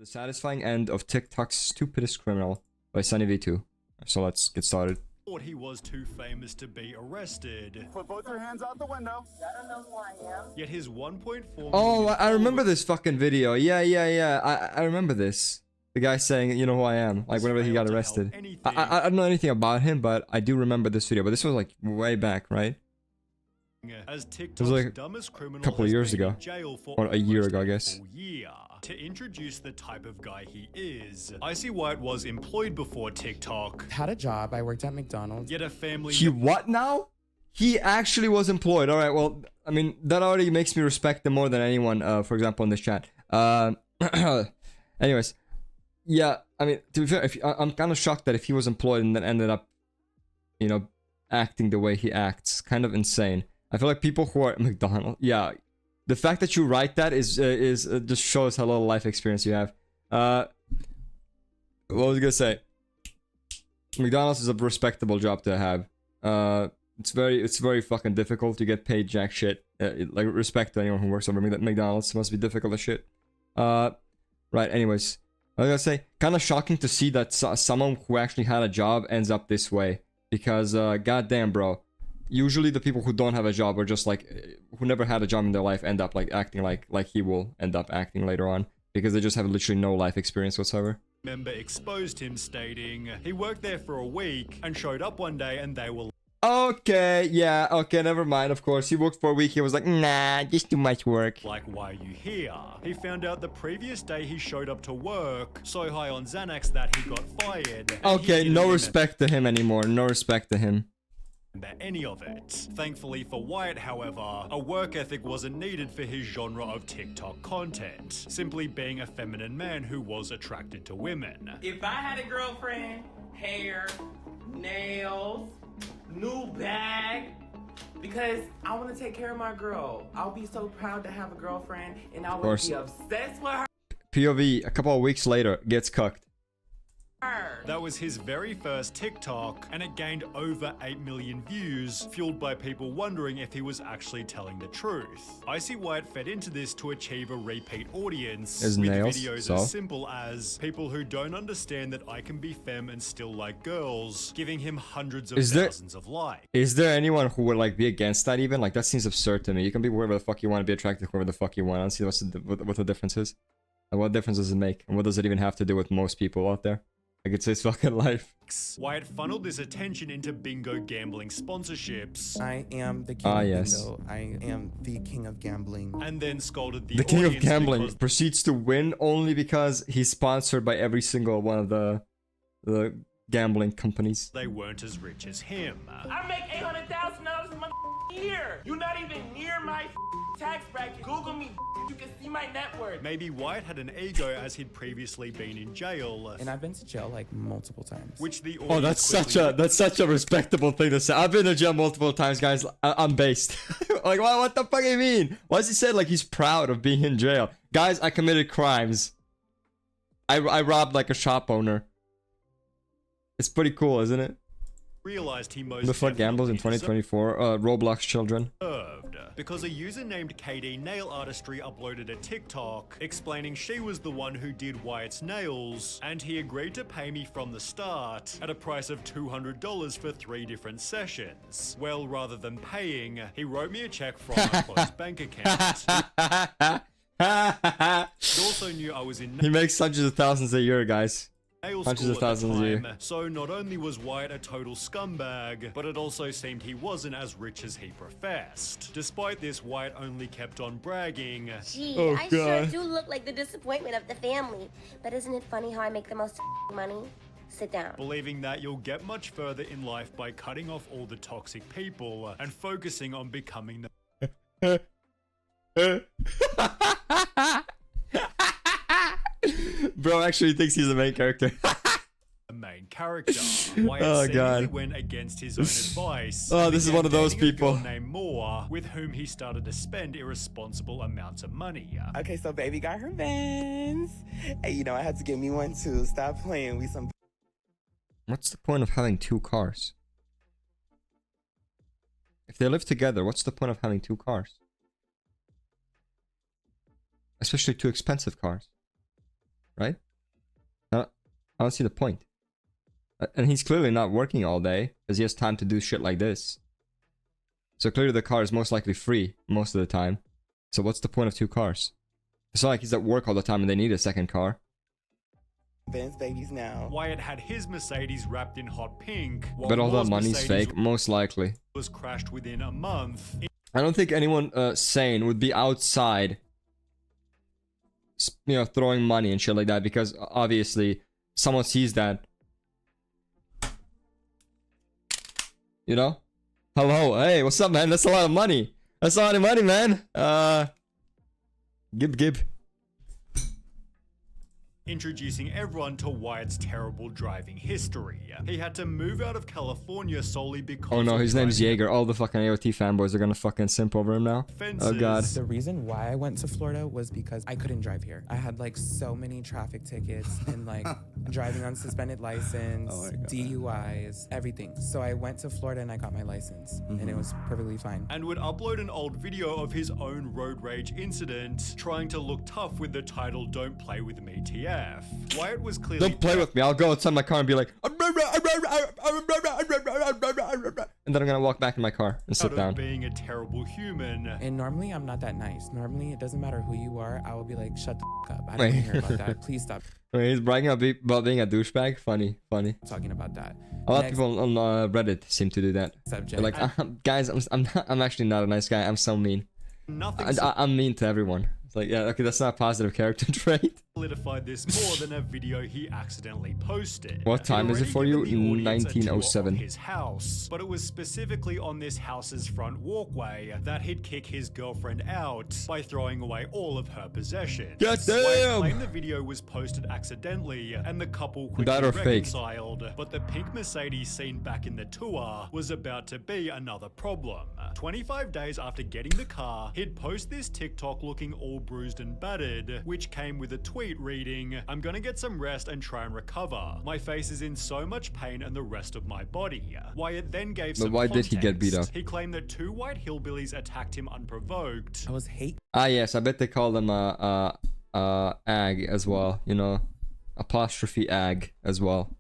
The satisfying end of TikTok's Stupidest Criminal by Sunny V2. So let's get started. Thought he was too famous to be arrested. Put both your hands out the window. I don't know who I am. Yet his 1.4 Oh, million I remember this fucking video. Yeah. I remember this. The guy saying, you know who I am, like whenever he got arrested. I don't know anything about him, but I do remember this video. But this was like way back, right? As TikTok's was like dumbest criminal couple of has years been in ago. jail for Or a year almost ago, I guess. full year. To introduce the type of guy he is, Icy White was employed before TikTok. Had a job. I worked at McDonald's. Yet a family. He what now? He actually was employed. All right. Well, I mean, that already makes me respect him more than anyone. For example, in this chat. Anyways, yeah. I mean, to be fair, I'm kind of shocked that if he was employed and then ended up, you know, acting the way he acts, kind of insane. I feel like people who are at McDonald's, yeah, the fact that you write that is just shows how little life experience you have. What was I gonna say? McDonald's is a respectable job to have. It's very fucking difficult to get paid jack shit. Like, respect to anyone who works over McDonald's. It must be difficult as shit. Right. Anyways, I was gonna say, kind of shocking to see that someone who actually had a job ends up this way. Because, goddamn, bro. Usually the people who don't have a job or just like who never had a job in their life end up like acting like he will end up acting later on because they just have literally no life experience whatsoever. Member exposed him, stating he worked there for a week and showed up one day and they were Okay, yeah, okay, never mind. Of course, he worked for a week. He was like, nah, just too much work. like, why are you here? He found out the previous day he showed up to work so high on Xanax that he got fired. and he Okay, didn't no respect to him anymore. No respect to him. remember any of it. Thankfully for Wyatt, however, a work ethic wasn't needed for his genre of TikTok content, simply being a feminine man who was attracted to women. If I had a girlfriend, hair, nails, new bag, because I want to take care of my girl. I'll be so proud to have a girlfriend and I would be obsessed with her. POV, a couple of weeks later, gets cucked. That was his very first TikTok, and it gained over 8 million views, fueled by people wondering if he was actually telling the truth. Icy White fed into this to achieve a repeat audience, His with nails, videos so? as simple as people who don't understand that I can be femme and still like girls, giving him hundreds of thousands of likes. Is there anyone who would like be against that even? Like, that seems absurd to me. You can be whoever the fuck you want to be attracted to whoever the fuck you want. I don't see what the difference is. Like, what difference does it make? And what does it even have to do with most people out there? Like, it's his fucking life. Wyatt funneled this attention into bingo gambling sponsorships. I am the king of bingo. I am the king of gambling. And then scolded the King of audience gambling because proceeds to win only because he's sponsored by every single one of the gambling companies. they weren't as rich as him. I make $800,000 a year. You're not even near my tax bracket. Google me. You can see my net worth. Maybe Wyatt had an ego as he'd previously been in jail, And I've been to jail like multiple times. which the Oh, that's such a respectable thing to say. I've been to jail multiple times, guys. I'm based. Like, what the fuck do you mean? Why does he say like he's proud of being in jail? Guys, I committed crimes. I robbed like a shop owner. It's pretty cool, isn't it? realized he most The fuck gambles in definitely 2024? Roblox children. deserved, because a user named KD Nail Artistry uploaded a TikTok explaining she was the one who did Wyatt's nails, and he agreed to pay me from the start at a price of $200 for 3 different sessions. Well, rather than paying, he wrote me a check from my closed bank account. He also knew I was in He makes hundreds of thousands a year, guys. nail Hundreds school of at the thousands a year. time, so not only was Wyatt a total scumbag, but it also seemed he wasn't as rich as he professed. Despite this, Wyatt only kept on bragging. Gee, Oh, I sure God. do look like the disappointment of the family. But isn't it funny how I make the most money? Sit down. Believing that you'll get much further in life by cutting off all the toxic people and focusing on becoming the Bro actually thinks he's the main character. main character. Wyatt Oh, seemingly God. went against his own advice. Oh, and this is began one of those dating a girl people. named Moore, with whom he started to spend irresponsible amounts of money. Okay, so baby got her Benz. Hey, you know, I had to get me one too. Stop playing. We some What's the point of having 2 cars? If they live together, what's the point of having 2 cars? Especially 2 expensive cars. right? I don't see the point. And he's clearly not working all day because he has time to do shit like this. So clearly the car is most likely free most of the time. So what's the point of 2 cars? It's not like he's at work all the time and they need a second car. Ben's babies now. Wyatt had his Mercedes wrapped in hot pink, while But all that Laws' money's Mercedes fake, most likely. was crashed within a month. I don't think anyone sane would be outside, you know, throwing money and shit like that, because obviously someone sees that. You know? Hello, hey, what's up, man? That's a lot of money. That's a lot of money, man. Gib. Introducing everyone to Wyatt's terrible driving history. He had to move out of California solely because Oh no, of his name's driving Jaeger. All the fucking AOT fanboys are gonna fucking simp over him now. offenses. Oh god. The reason why I went to Florida was because I couldn't drive here. I had like so many traffic tickets and like driving on suspended license, DUIs, everything. So I went to Florida and I got my license and it was perfectly fine. And would upload an old video of his own road rage incident, trying to look tough with the title "Don't Play With Me TF." Wyatt was clearly Don't play with me. I'll go inside my car and be like, and then I'm gonna walk back in my car and out sit of down. being a terrible human. And normally I'm not that nice. Normally it doesn't matter who you are. I will be like, shut the f up. I don't Wait. want to hear about that. Please stop Wait, he's bragging about being a douchebag. Funny. talking about that. A lot of Next people on Reddit seem to do that. subject. They're like, guys, I'm actually not a nice guy. I'm so mean. Nothing I'm mean to everyone. It's like, yeah, okay, that's not a positive character trait. solidified this more than a video he accidentally posted. What time is it He'd for already you? given the audience a tour 1907. of his house, but it was specifically on this house's front walkway that he'd kick his girlfriend out by throwing away all of her possessions. God Wyatt damn! claimed the video was posted accidentally, and the couple quickly That or fake. reconciled. But the pink Mercedes seen back in the tour was about to be another problem. 25 days after getting the car, he'd post this TikTok looking all bruised and battered, which came with a tweet reading, "I'm gonna get some rest and try and recover. My face is in so much pain and the rest of my body." Wyatt then gave some why did he get beat context. up? He claimed that 2 white hillbillies attacked him unprovoked. I was hate Ah, yes, I bet they call them ag as well. You know, apostrophe ag as well.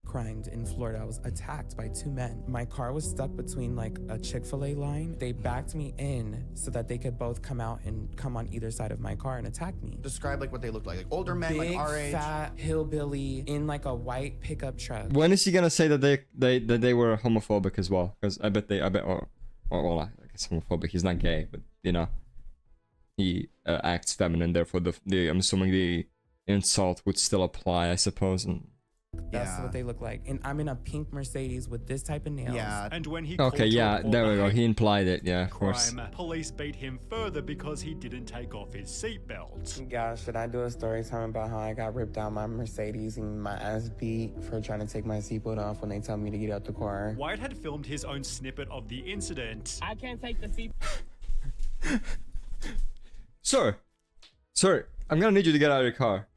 crimed in Florida. I was attacked by 2 men. My car was stuck between like a Chick-fil-A line. They backed me in so that they could both come out and come on either side of my car and attack me. Describe like what they look like older men, Big, like our age. fat hillbilly in like a white pickup truck. When is he gonna say that they were homophobic as well? Because I bet well, I guess homophobic. He's not gay, but you know, he acts feminine. Therefore, the I'm assuming the insult would still apply, I suppose. And That's Yeah. what they look like. And I'm in a pink Mercedes with this type of nails. Yeah. And when he okay, called to yeah, report there the we go. hate He implied it. Yeah, of course. crime, police beat him further because he didn't take off his seatbelt. Gosh, should I do a story time about how I got ripped out my Mercedes and my ass beat for trying to take my seatbelt off when they tell me to get out the car? Wyatt had filmed his own snippet of the incident. I can't take the seat. Sir, I'm gonna need you to get out of your car.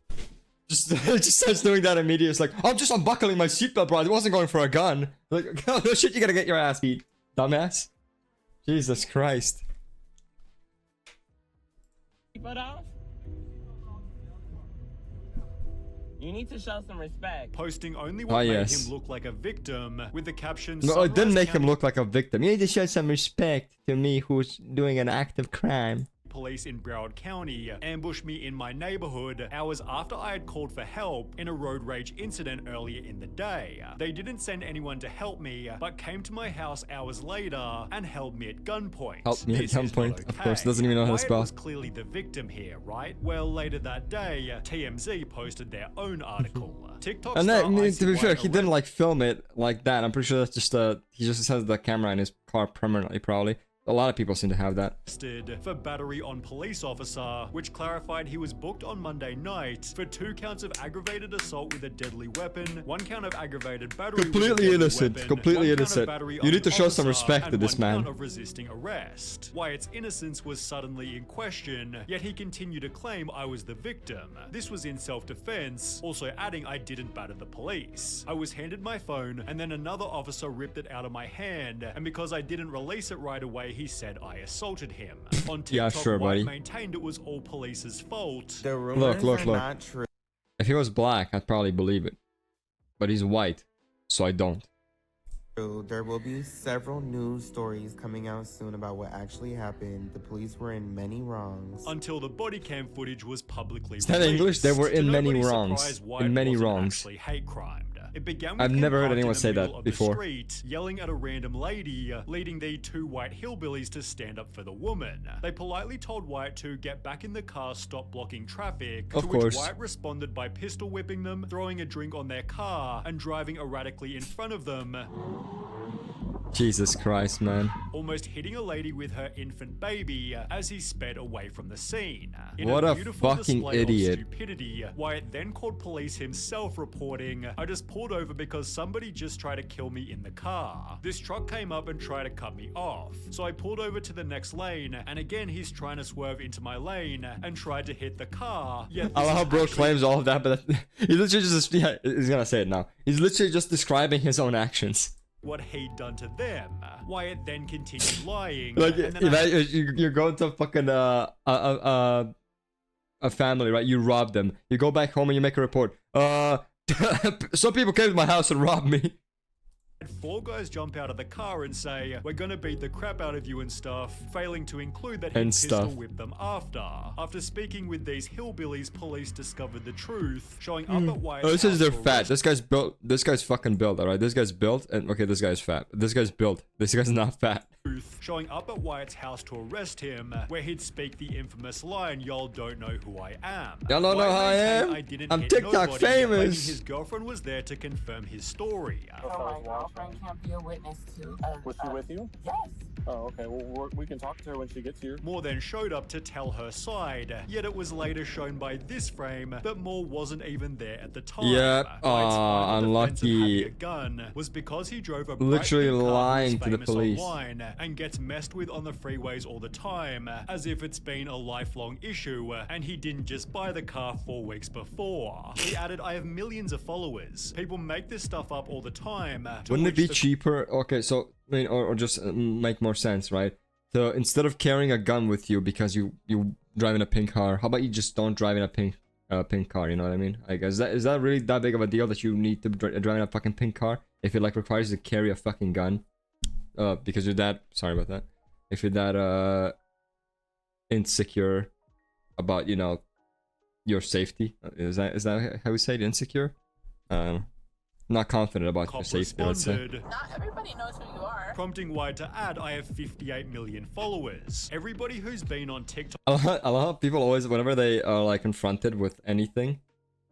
Just starts doing that immediately. It's like, I'm just unbuckling my seatbelt, bro. I wasn't going for a gun. Like, oh, no shit, you gotta get your ass beat, dumbass. Jesus Christ. Seatbelt off? You need to show some respect. Posting only what Ah, made yes. him look like a victim, with the caption, No, it didn't "Sunrise make him County look like a victim. You need to show some respect to me who's doing an act of crime. Police in Broward County ambushed me in my neighborhood hours after I had called for help in a road rage incident earlier in the day. They didn't send anyone to help me, but came to my house hours later and held me at gunpoint. Help me at This is not gunpoint. Of okay. course, doesn't even know how to Wyatt spell. was clearly the victim here, right? Well, later that day, TMZ posted their own article. TikTok And star that, to Icy be fair, Wyatt he didn't like film it like that. I'm pretty sure that's just he just has the camera in his car permanently, probably. A lot of people seem to have that. arrested for battery on police officer, which clarified he was booked on Monday night for 2 counts of aggravated assault with a deadly weapon, 1 count of aggravated battery with a Completely deadly innocent, weapon, completely 1 count of innocent. battery You on need to an show some officer, respect to and this 1 man. count of resisting arrest. Wyatt's innocence was suddenly in question, yet he continued to claim I was the victim. This was in self-defense, also adding I didn't batter the police. I was handed my phone, and then another officer ripped it out of my hand, and because I didn't release it right away, he he said I assaulted him. On TikTok, Yeah, sure, White buddy. maintained it was all police's fault. The rumors look, are look. not true. If he was black, I'd probably believe it. But he's white, so I don't. There will be several news stories coming out soon about what actually happened. The police were in many wrongs. Until the body cam footage was publicly Is that released. English? They were To in many nobody's wrongs. surprise, White In many wasn't wrongs. actually hate crimed. It began with I've him never heard parked anyone in the say that middle of the before. street, yelling at a random lady, leading the two white hillbillies to stand up for the woman. They politely told Wyatt to get back in the car, stop blocking traffic. Of to course. which Wyatt responded by pistol whipping them, throwing a drink on their car, and driving erratically in front of them, Jesus Christ, man. almost hitting a lady with her infant baby as he sped away from the scene. In What a beautiful fucking display of idiot. stupidity, Wyatt then called police himself, reporting, "I just pulled over because somebody just tried to kill me in the car. This truck came up and tried to cut me off. So I pulled over to the next lane, and again he's trying to swerve into my lane and tried to hit the car. Yet I love this how is bro actually claims all of that, but he's literally just, yeah, he's gonna say it now. He's literally just describing his own actions. what he'd done to them." Wyatt then continued lying. Like, and then I you're going to fucking, a family, right? You rob them. You go back home and you make a report. Some people came to my house and robbed me. had 4 guys jump out of the car and say, "We're gonna beat the crap out of you and stuff," failing to include that he And pistol stuff. whipped them after. After speaking with these hillbillies, police discovered the truth, showing up at Wyatt's Oh, this is house they're to fat. arrest This guy's built. This guy's fucking built, alright? This guy's built, and okay, this guy's fat. This guy's built. This guy's not fat. Truth, showing up at Wyatt's house to arrest him, where he'd speak the infamous line, "Y'all don't know who I am." Y'all don't know Wyatt who I maintained, am? "I didn't I'm hit TikTok nobody," claiming famous. His girlfriend was there to confirm his story. So my girlfriend can't be a witness to. Was she with you? Yes. Oh, okay. Well, we can talk to her when she gets here. Moore then showed up to tell her side, yet it was later shown by this frame that Moore wasn't even there at the time. Yep. Wyatt's Aw, final defense of unlucky. having a gun was because he drove a Literally bright pink car lying who's to the famous police. online and gets messed with on the freeways all the time, as if it's been a lifelong issue, and he didn't just buy the car 4 weeks before. He added, "I have millions of followers. People make this stuff up all the time." To Wouldn't it which be the cheaper? Okay, so I mean, or just make more sense, right? So instead of carrying a gun with you because you drive in a pink car, how about you just don't drive in a pink car? You know what I mean? Like, is that really that big of a deal that you need to drive in a fucking pink car if it like requires you to carry a fucking gun? Because you're that sorry about that. If you're that insecure about your safety, is that how we say it? Insecure? Not confident about your cop safety, let's say. responded, Not everybody knows who you are. prompting Wyatt to add, "I have 58 million followers. Everybody who's been on TikTok I love how people always, whenever they are like confronted with anything,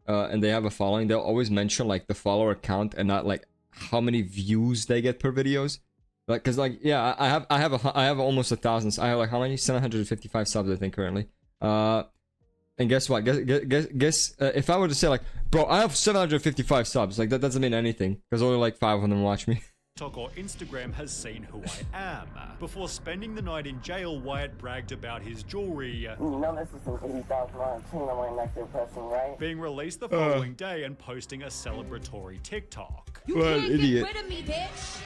and they have a following, they'll always mention like the follower count and not like how many views they get per videos. Like, cause like, yeah, I have almost 1,000. I have like how many? 755 subs, I think currently. And guess what? Guess if I were to say like, bro, I have 755 subs, like that doesn't mean anything, because only like 5 of them watch me. or Instagram has seen who I am." Before spending the night in jail, Wyatt bragged about his jewelry You know this is an $80,000 chain I'm wearing next to your person, right? being released the following day and posting a celebratory TikTok. You What an can't idiot. get rid of me, bitch.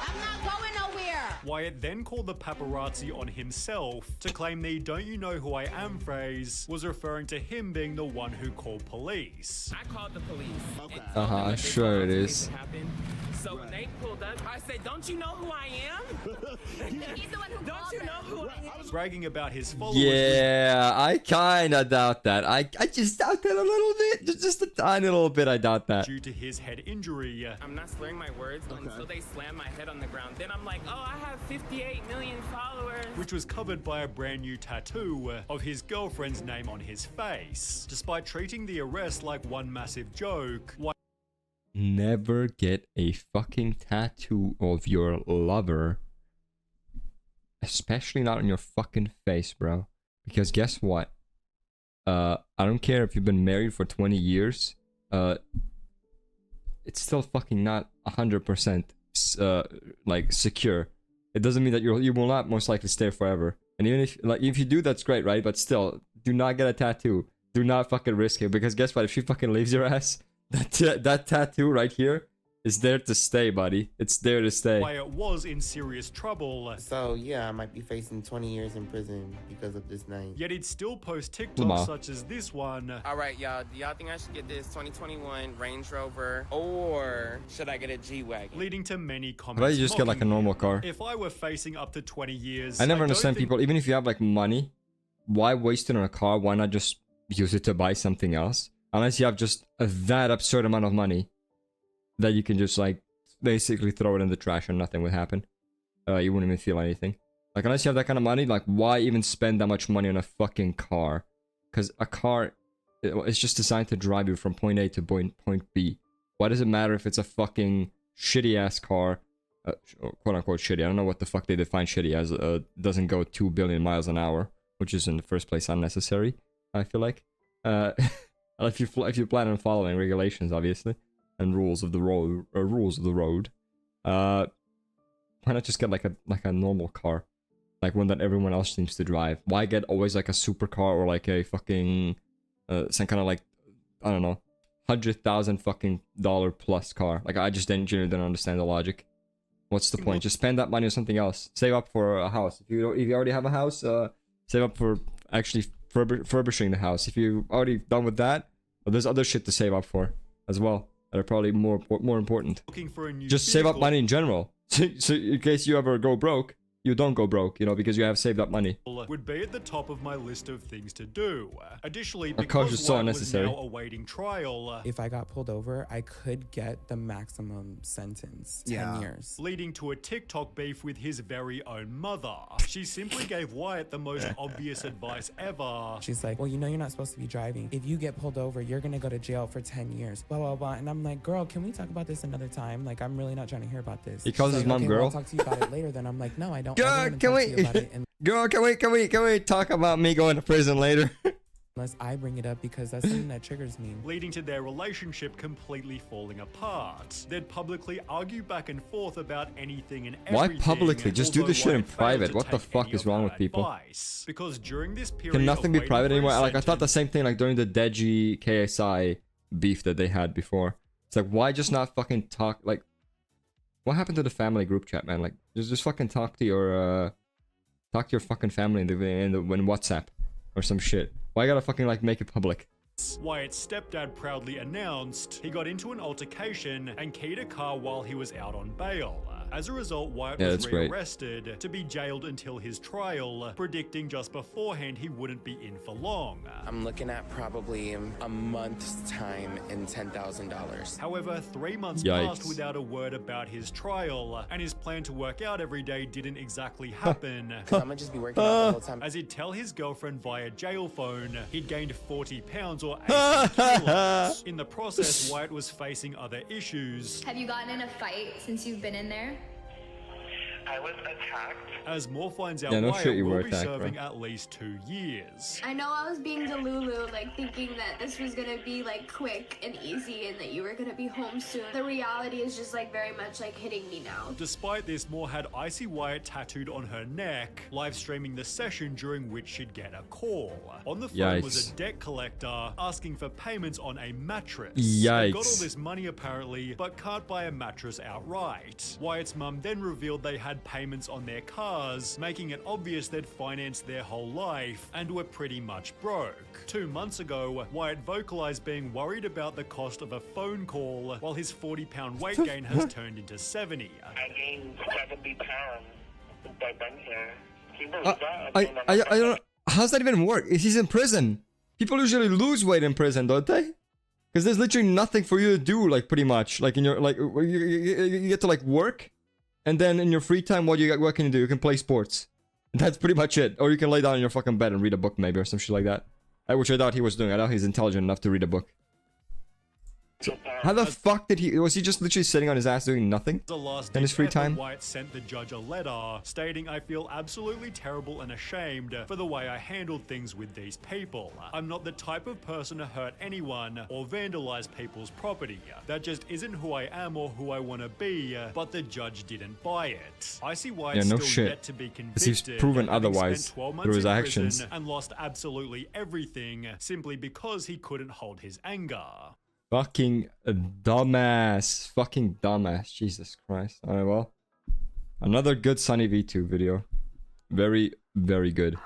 I'm not going nowhere. Wyatt then called the paparazzi on himself to claim the "don't you know who I am" phrase was referring to him being the one who called police. I called the police. Okay. Sure it is. So when they pulled up, I said, "Don't you know who I am? He's the one who Don't you know who I am?" Bragging about his followers Yeah, I kinda doubt that. I just doubt that a little bit. Just a tiny little bit, I doubt that. due to his head injury. I'm not slurring my words until they slam my head on the ground. Then I'm like, "Oh, I have 58 million followers." Which was covered by a brand new tattoo of his girlfriend's name on his face. Despite treating the arrest like one massive joke, Never get a fucking tattoo of your lover. Especially not on your fucking face, bro. Because guess what? I don't care if you've been married for 20 years. It's still fucking not 100% like secure. It doesn't mean that you will not most likely stay forever. And even if you do, that's great, right? But still, do not get a tattoo. Do not fucking risk it, because guess what? If she fucking leaves your ass, that tattoo right here is there to stay, buddy. It's there to stay. Wyatt was in serious trouble. So yeah, I might be facing 20 years in prison because of this night. Yet he'd still post TikToks Lamar. such as this one. All right, y'all. Do y'all think I should get this 2021 Range Rover, or should I get a G-Wagon? Leading to many How comments. about you just get like a mocking normal him. car? If I were facing up to 20 years, I never don't understand think- people, even if you have like money, why waste it on a car? Why not just use it to buy something else? Unless you have just that absurd amount of money that you can just like basically throw it in the trash and nothing would happen. You wouldn't even feel anything. Like unless you have that kind of money, like why even spend that much money on a fucking car? Because a car, it's just designed to drive you from point A to point B. Why does it matter if it's a fucking shitty ass car? Quote unquote shitty. I don't know what the fuck they define shitty as. Doesn't go 2 billion miles an hour, which is in the first place unnecessary. I feel like. If you plan on following regulations, obviously, and rules of the road, why not just get like a normal car, like one that everyone else seems to drive? Why get always like a supercar or like a fucking some kind of like, I don't know, $100,000 fucking dollar plus car? Like I just genuinely don't understand the logic. What's the point? Just spend that money on something else. Save up for a house. If you already have a house, save up for actually furbishing the house. If you're already done with that, well, there's other shit to save up for as well that are probably more important. Looking for a new Just save up vehicle money in general. So in case you ever go broke, you don't go broke, you know, because you have saved up money. would be at the top of my list of things to do. Additionally, course, because it's so Wyatt was unnecessary. now awaiting trial, If I got pulled over, I could get the maximum sentence, 10 Yeah. years. leading to a TikTok beef with his very own mother. She simply gave Wyatt the most obvious advice ever. She's like, well, you know you're not supposed to be driving. If you get pulled over, you're gonna go to jail for 10 years. Blah, blah, blah. And I'm like, girl, can we talk about this another time? Like, I'm really not trying to hear about this. He calls She's his like, mom okay, well, girl. I'll talk to you about it later. Then I'm like, no, I don't. Girl, I don't can wanna talk to we- you about it Girl, can we talk about me going to prison later? unless I bring it up because that's something that triggers me. Leading to their relationship completely falling apart. They'd publicly argue back and forth about anything and Why everything. publicly? Just do although the shit in Wyatt failed private. to What the take fuck any is of wrong her with people? advice. Because during this period Can nothing of be waiting private for his anymore? Like I thought the sentence- same thing like during the Deji KSI beef that they had before. It's like why just not fucking talk? Like what happened to the family group chat, man? Like just fucking talk to your fucking family in WhatsApp or some shit. Why gotta fucking like make it public? Wyatt's stepdad proudly announced he got into an altercation and keyed a car while he was out on bail. As a result, Wyatt Yeah, was that's great. rearrested to be jailed until his trial, predicting just beforehand he wouldn't be in for long. I'm looking at probably a month's time and $10,000. However, 3 months Yikes. passed without a word about his trial, and his plan to work out every day didn't exactly happen. I'm gonna just be working out the whole time. As he'd tell his girlfriend via jail phone, he'd gained 40 pounds or 18 kilos. In the process, Wyatt was facing other issues. Have you gotten in a fight since you've been in there? I was attacked. As more finds out, Yeah, no Wyatt shit, you will were be attacked, serving bro. at least 2 years. I know I was being delulu, like thinking that this was gonna be like quick and easy and that you were gonna be home soon. The reality is just like very much like hitting me now. Despite this, Moore had Icy Wyatt tattooed on her neck, live streaming the session during which she'd get a call. On the phone was Yikes. a debt collector asking for payments on a mattress. Yikes. They got all this money apparently, but can't buy a mattress outright. Wyatt's mum then revealed they had payments on their cars, making it obvious they'd financed their whole life and were pretty much broke. 2 months ago, Wyatt vocalized being worried about the cost of a phone call, while his 40-pound weight gain has turned into 70. I gained 70 pounds since I've been here. Can you believe Uh, that? I don't. How's that even work? He's in prison. People usually lose weight in prison, don't they? Because there's literally nothing for you to do, like pretty much. Like in your you get to like work, and then in your free time, what can you do? You can play sports. That's pretty much it. Or you can lay down in your fucking bed and read a book maybe or some shit like that. Which I doubt he was doing. I doubt he's intelligent enough to read a book. So, how the fuck did he? Was he just literally sitting on his ass doing nothing? The last In his free effort, time? Wyatt sent the judge a letter stating, "I feel absolutely terrible and ashamed for the way I handled things with these people. I'm not the type of person to hurt anyone or vandalize people's property. That just isn't who I am or who I want to be." But the judge didn't buy it. I see Wyatt Yeah, no still shit. yet to be 'Cause convicted. he's proven having otherwise spent 12 months through his in actions. prison and lost absolutely everything simply because he couldn't hold his anger. Fucking dumbass. Fucking dumbass. Jesus Christ. Alright, well. Another good Sunny V2 video. Very, very good.